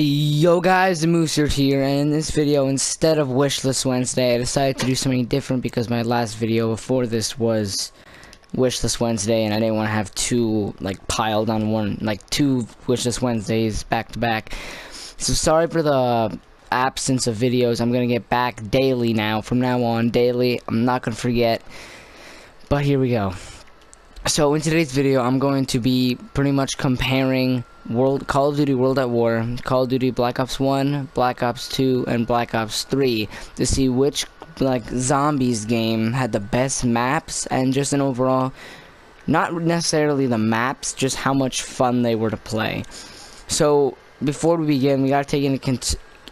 Yo guys, the Mooser here, and in this video, instead of Wishlist Wednesday, I decided to do something different because my last video before this was Wishlist Wednesday, and I didn't want to have two, piled on one, two Wishlist Wednesdays back to back. So sorry for the absence of videos. I'm gonna get back daily now, from now on, daily. I'm not gonna forget, but here we go. So in today's video, I'm going to be pretty much comparing Call of Duty World at War, Call of Duty Black Ops 1, Black Ops 2, and Black Ops 3 to see which zombies game had the best maps and just an overall, not necessarily the maps, just how much fun they were to play. So before we begin, we gotta take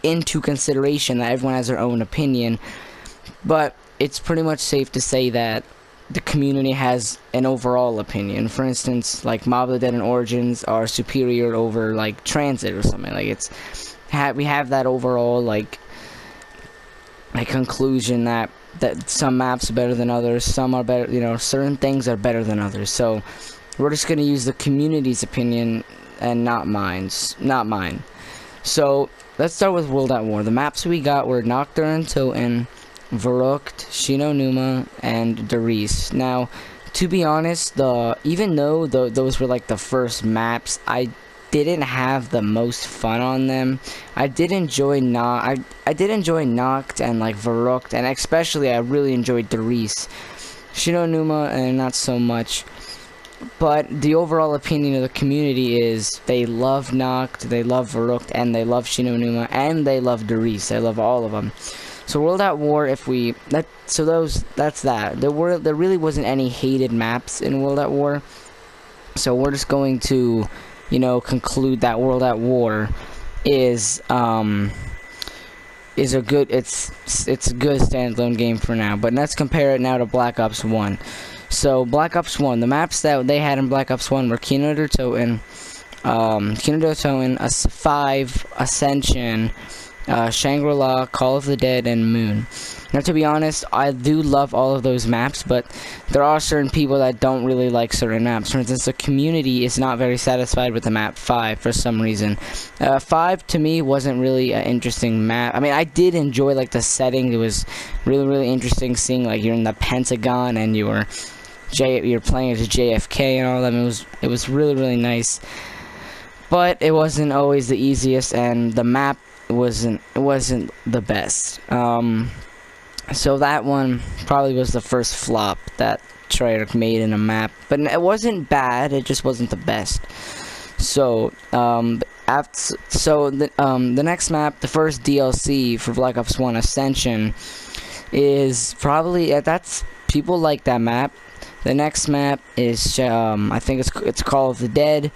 into consideration that everyone has their own opinion, but it's pretty much safe to say that the community has an overall opinion. For instance, Mob of the Dead and Origins are superior over Transit or something. We have that overall conclusion that some maps are better than others, some are better, certain things are better than others. So we're just gonna use the community's opinion and not mine. So let's start with World at War. The maps we got were Nocturne, Toten, Verrückt, Shi No Numa, and Der Riese. Now, to be honest, even though those were the first maps, I didn't have the most fun on them. I did enjoy Noct and Verrückt, and especially I really enjoyed Der Riese. Shi No Numa, and not so much. But the overall opinion of the community is they love Noct, they love Verrückt, and they love Shi No Numa, and they love Der Riese. They love all of them. So World at War, that's that. There really wasn't any hated maps in World at War. So we're just going to, conclude that World at War is a good standalone game for now. But let's compare it now to Black Ops 1. So Black Ops 1, the maps that they had in Black Ops 1 were Kino der Toten, 5, Ascension, Shangri-La, Call of the Dead, and Moon. Now, to be honest, I do love all of those maps, but there are certain people that don't really like certain maps. For instance, the community is not very satisfied with the map 5 for some reason. 5 to me wasn't really an interesting map. I mean, I did enjoy the setting. It was really, really interesting seeing you're in the Pentagon and you're playing as JFK and all that. It was really, really nice, but it wasn't always the easiest, and the map it wasn't the best. So that one probably was the first flop that Treyarch made in a map, but it wasn't bad, it just wasn't the best. So the next map, the first DLC for Black Ops 1, Ascension, is probably that's people like that map. The next map is I think it's Call of the Dead.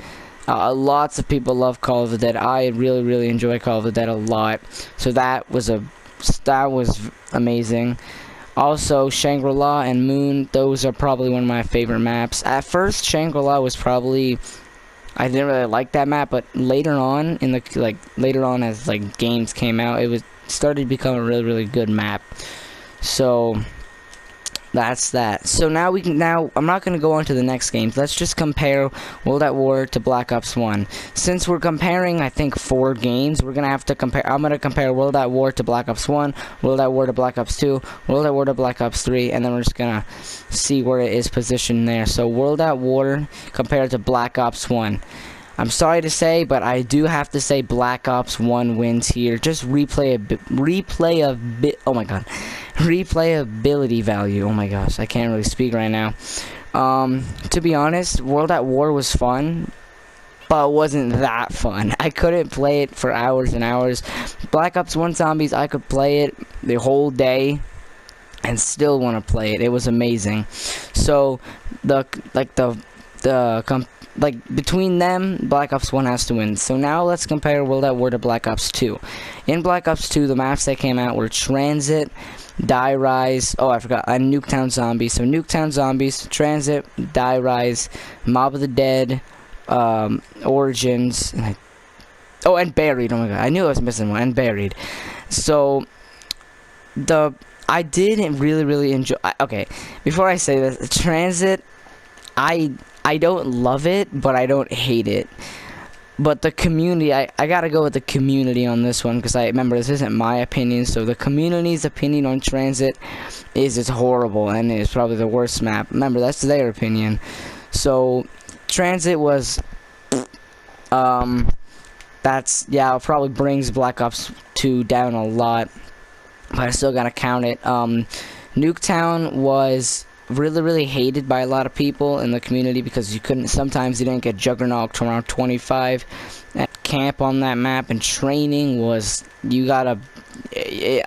Lots of people love Call of the Dead. I really, really enjoy Call of the Dead a lot. So that was amazing. Also, Shangri-La and Moon, those are probably one of my favorite maps. At first, Shangri-La was probably, I didn't really like that map, but later on as games came out, it started to become a really, really good map. So that's that. So now I'm not going to go on to the next games. Let's just compare World at War to Black Ops 1. Since we're comparing, I think, 4 games, I'm going to compare World at War to Black Ops 1, World at War to Black Ops 2, World at War to Black Ops 3, and then we're just going to see where it is positioned there. So World at War compared to Black Ops 1. I'm sorry to say, but I do have to say Black Ops 1 wins here. Just replayability value. Oh my gosh, I can't really speak right now. To be honest, World at War was fun, but it wasn't that fun. I couldn't play it for hours and hours. Black Ops 1 Zombies, I could play it the whole day and still want to play it. It was amazing. So between them, Black Ops 1 has to win. So now let's compare World at War to Black Ops 2. In Black Ops 2, the maps that came out were Transit, Die Rise, and Nuketown Zombies. So Nuketown Zombies, Transit, Die Rise, Mob of the Dead, Origins, and Buried. Oh my god, I knew I was missing one. And Buried. So I didn't really, really enjoy. Okay, before I say this, Transit, I don't love it, but I don't hate it. But the community, I gotta go with the community on this one, because I remember this isn't my opinion. So the community's opinion on Transit is it's horrible and it's probably the worst map. Remember, that's their opinion. So Transit was yeah, it probably brings Black Ops 2 down a lot, but I still gotta count it. Nuketown was really hated by a lot of people in the community because sometimes you didn't get Juggernaut to around 25 at camp on that map, and training was, you gotta,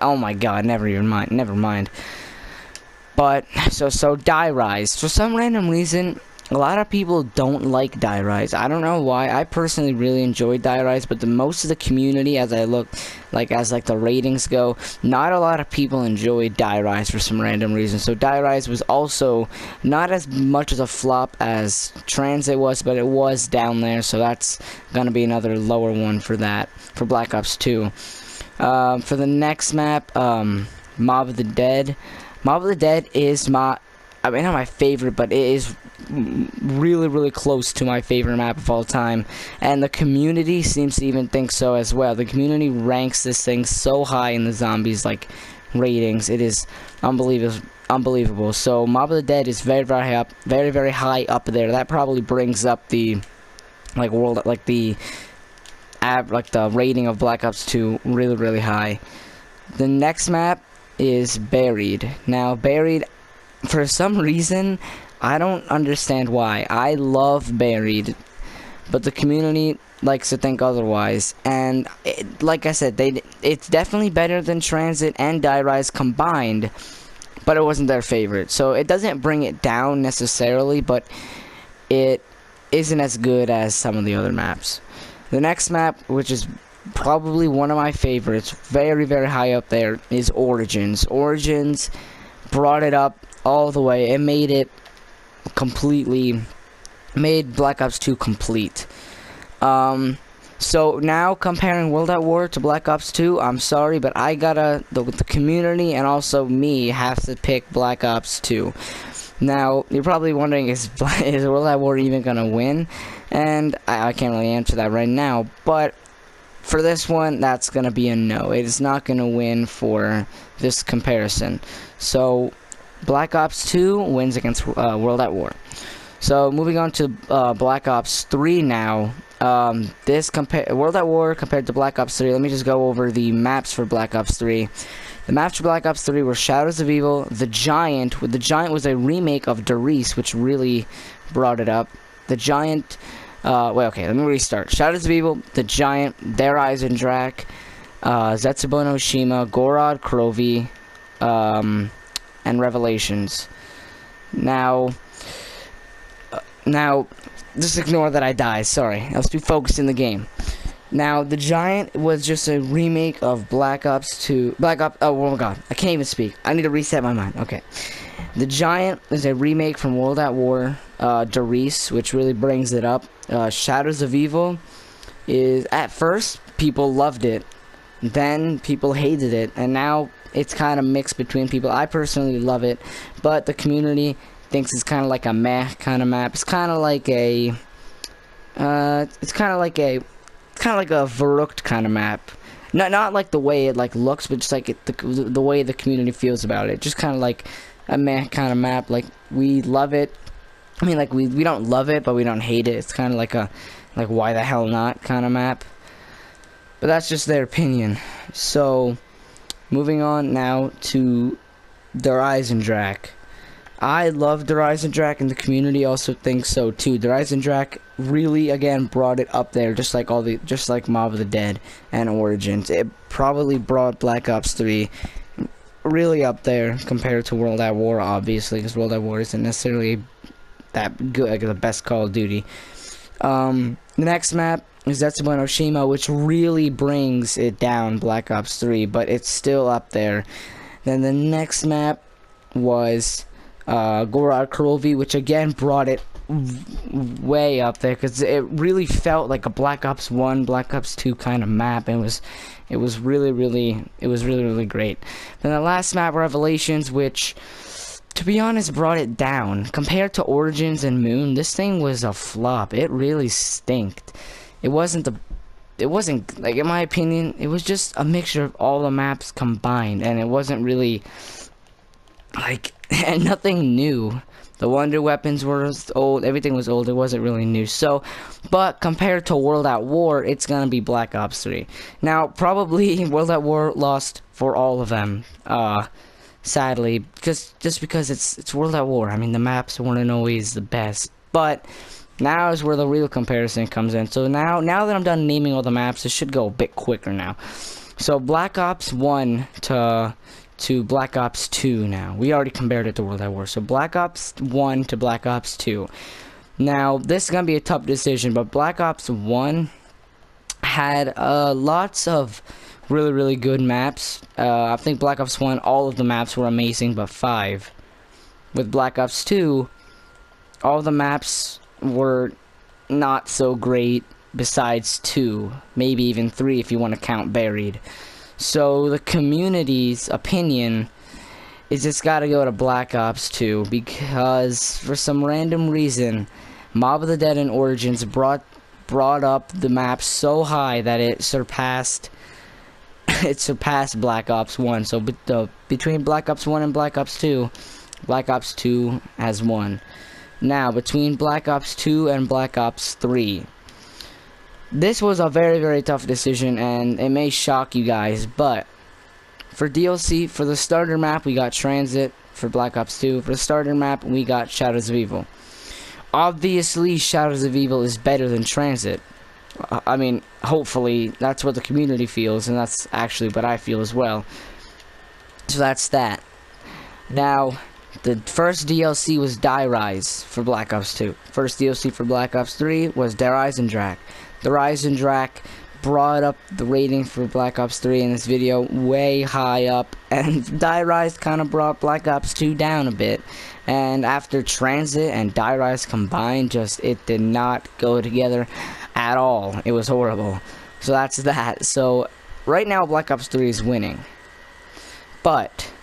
oh my god, never mind. But so Die Rise, for some random reason a lot of people don't like Die Rise. I don't know why. I personally really enjoyed Die Rise, but most of the community, as the ratings go, not a lot of people enjoyed Die Rise for some random reason. So Die Rise was also not as much as a flop as Transit was, but it was down there. So that's gonna be another lower one for that, for Black Ops 2. For the next map, Mob of the Dead. Mob of the Dead is not my favorite, but it is really close to my favorite map of all time, and the community seems to even think so as well. The community ranks this thing so high in the zombies ratings. It is unbelievable. So Mob of the Dead is very high up there. That probably brings up the the rating of Black Ops 2 really high. The next map is Buried. Now Buried, for some reason, I don't understand why. I love Buried, but the community likes to think otherwise. And like I said, it's definitely better than Transit and Die Rise combined, but it wasn't their favorite. So it doesn't bring it down necessarily, but it isn't as good as some of the other maps. The next map, which is probably one of my favorites, very high up there, is Origins. Origins brought it up all the way. It made Black Ops 2 complete. So now comparing World at War to Black Ops 2, I'm sorry, but the community and also me have to pick Black Ops 2. Now you're probably wondering, is World at War even gonna win? And I can't really answer that right now, but for this one, that's gonna be a no. It is not gonna win for this comparison. So Black Ops 2 wins against World at War. So moving on to Black Ops 3 now. World at War compared to Black Ops 3. Let me just go over the maps for Black Ops 3. The maps for Black Ops 3 were Shadows of Evil, The Giant. The Giant was a remake of Der Riese, which really brought it up. The Giant. Okay, let me restart. Shadows of Evil, The Giant, Der Eisendrache, Zetsubo no Shima, Gorod, Krovi, and Revelations. Now, just ignore that I died. Sorry, I was too focused in the game. Now, The Giant was just a remake of Black Ops 2. Oh my god, I can't even speak. I need to reset my mind. Okay. The Giant is a remake from World at War, Der Riese, which really brings it up. Shadows of Evil is, at first, people loved it. Then people hated it, and now it's kind of mixed between people. I personally love it, but the community thinks it's kind of like a meh kind of map. It's kind of like a Verrückt kind of map. Not like the way it looks, but just like the way the community feels about it. Just kind of like a meh kind of map. Like, we love it. I mean, we don't love it, but we don't hate it. It's kind of like why the hell not kind of map. But that's just their opinion. So, moving on now to Der Eisendrache. I love Der Eisendrache, and the community also thinks so too. Der Eisendrache really, again, brought it up there, just like Mob of the Dead and Origins. It probably brought Black Ops 3 really up there compared to World at War, obviously, because World at War isn't necessarily that good, like the best Call of Duty. The next map is Zetsubo no Shima, which really brings it down, Black Ops 3, but it's still up there. Then the next map was Gorod Krovi, which again brought it way up there, because it really felt like a Black Ops 1, Black Ops 2 kind of map. It was really great. Then the last map, Revelations, which, to be honest, brought it down. Compared to Origins and Moon, this thing was a flop. It really stinked. it wasn't like, in my opinion, it was just a mixture of all the maps combined, and it wasn't really like and nothing new. The wonder weapons were old, everything was old, it wasn't really new. So, but compared to World at War, it's gonna be Black Ops 3. Now, probably World at War lost for all of them, sadly, just because it's World at War. I mean, the maps weren't always the best, but now is where the real comparison comes in. So now that I'm done naming all the maps, it should go a bit quicker now. So Black Ops 1 to Black Ops 2 now. We already compared it to World at War. So Black Ops 1 to Black Ops 2. Now, this is going to be a tough decision, but Black Ops 1 had lots of really, really good maps. I think Black Ops 1, all of the maps were amazing, but 5. With Black Ops 2, all the maps were not so great besides 2. Maybe even 3 if you want to count Buried. So the community's opinion is it's gotta go to Black Ops 2 because for some random reason Mob of the Dead and Origins brought up the map so high that it surpassed Black Ops 1. So between Black Ops 1 and Black Ops 2, Black Ops 2 has won. Now between Black Ops 2 and Black Ops 3, this was a very, very tough decision, and it may shock you guys, but for DLC, for the starter map, we got Transit for Black Ops 2. For the starter map, we got Shadows of Evil. Obviously, Shadows of Evil is better than Transit. I mean, hopefully, that's what the community feels, and that's actually what I feel as well. So that's that. Now, the first DLC was Die Rise for Black Ops 2. First DLC for Black Ops 3 was Der Eisendrache. The Eisendrache brought up the rating for Black Ops 3 in this video way high up, and Die Rise kind of brought Black Ops 2 down a bit. And after Transit and Die Rise combined, it did not go together at all. It was horrible. So that's that. So right now Black Ops 3 is winning. But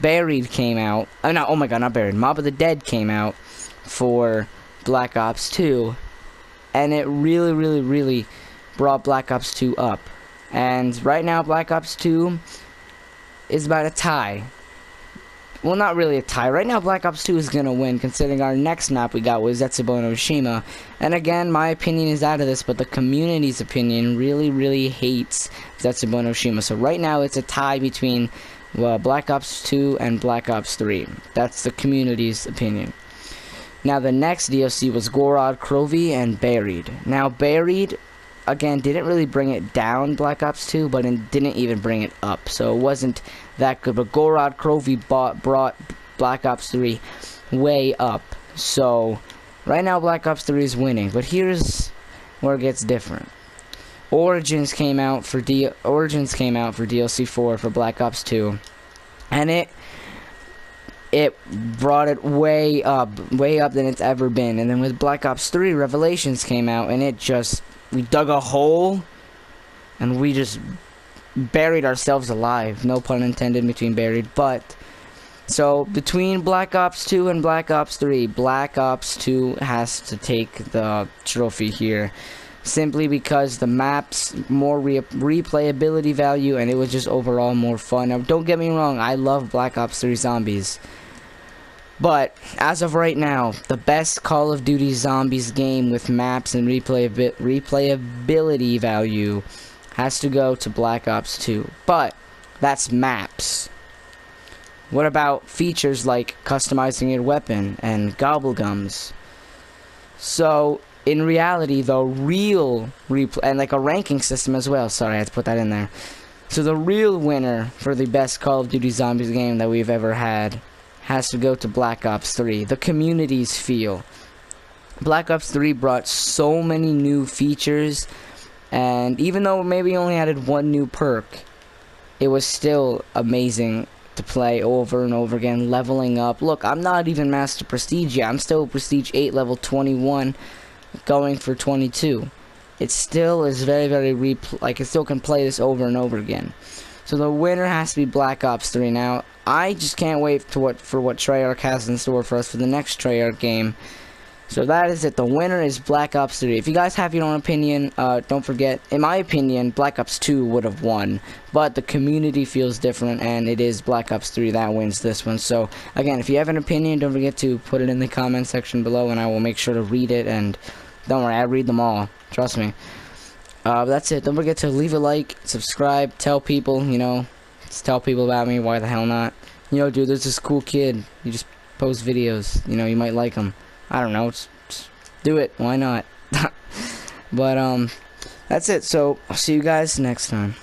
Buried came out. Oh my god, not Buried. Mob of the Dead came out for Black Ops 2. And it really, really, really brought Black Ops 2 up. And right now, Black Ops 2 is about a tie. Well, not really a tie. Right now, Black Ops 2 is going to win, considering our next map we got was Zetsubo no Shima. And again, my opinion is out of this, but the community's opinion really, really hates Zetsubo no Shima. So right now, it's a tie between Black Ops 2 and Black Ops 3. That's the community's opinion. Now the next DLC was Gorod, Krovi, and Buried. Now Buried, again, didn't really bring it down Black Ops 2, but it didn't even bring it up. So it wasn't that good. But Gorod, Krovi brought Black Ops 3 way up. So right now Black Ops 3 is winning. But here's where it gets different. Origins came out for DLC 4 for Black Ops 2, and it brought it way up than it's ever been. And then with Black Ops 3, Revelations came out, and we dug a hole, and we just buried ourselves alive. No pun intended between buried, but so between Black Ops 2 and Black Ops 3, Black Ops 2 has to take the trophy here. Simply because the maps more replayability value, and it was just overall more fun. Now, don't get me wrong, I love Black Ops 3 Zombies, but as of right now, the best Call of Duty Zombies game with maps and replayability value has to go to Black Ops 2. But that's maps. What about features like customizing your weapon and gobblegums? So in reality, the real and like a ranking system as well. Sorry, I had to put that in there. So the real winner for the best Call of Duty Zombies game that we've ever had has to go to Black Ops 3. The community's feel. Black Ops 3 brought so many new features, and even though maybe only added one new perk, it was still amazing to play over and over again, leveling up. Look, I'm not even Master Prestige yet. I'm still Prestige 8, level 21. Going for 22. It still is very, very it still can play this over and over again. So the winner has to be Black Ops 3. Now I just can't wait for what Treyarch has in store for us for the next Treyarch game. So that is it. The winner is Black Ops 3. If you guys have your own opinion, don't forget, in my opinion, Black Ops 2 would have won. But the community feels different, and it is Black Ops 3 that wins this one. So, again, if you have an opinion, don't forget to put it in the comment section below, and I will make sure to read it. And don't worry, I read them all. Trust me. That's it. Don't forget to leave a like, subscribe, tell people, you know, just tell people about me. Why the hell not? You know, dude, there's this cool kid. You just post videos. You know, you might like him. I don't know, just do it, why not? But that's it, so I'll see you guys next time.